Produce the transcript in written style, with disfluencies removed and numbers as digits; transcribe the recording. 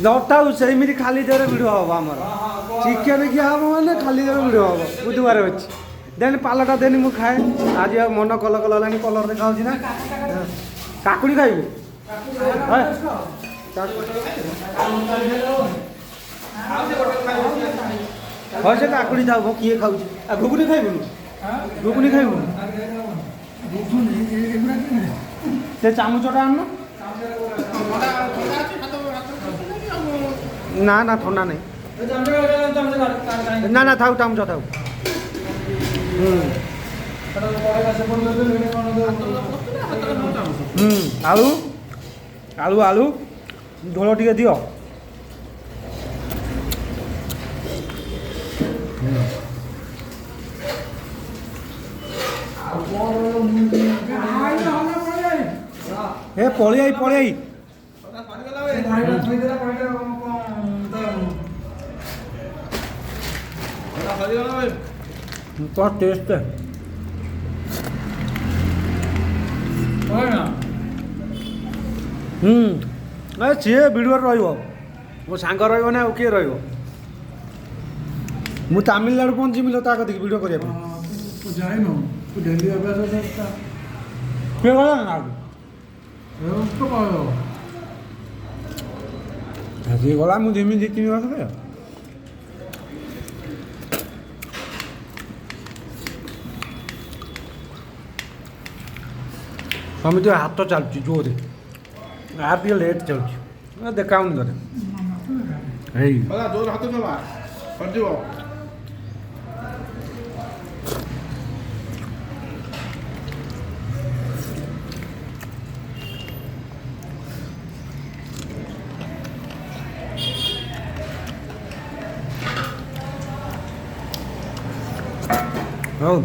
नटाऊ सेमती खाली देर भिड़ हम आम चिकेन किया हम मैंने खाली देर भिड़ हम बुधवार अच्छी देन पालटा देन मुझे खाए आज मन कल कल कलर देखा ना काकुड़ी खाइबू हाँ से काकुड़ी था किए खाऊ घुगुनी खाइबुनि घुगुनी खाइबुनि से चामुचटा आन ना ना ठंडा नहीं ना ना थाऊ चामुच थाऊ आलू आलू आलू झोल टे दियो ए पड़ी आई क्या टेस्ट है सी भिडियो रो सांग रहा किए रु तमिलनाडु कौन जी मिलो कति भिडियो करने गला मुझे 2-3 वर्ष समिति हाथ चलुची जोरे यार टे लेट चलुची देखा घरे जोर हाथ चला Oh.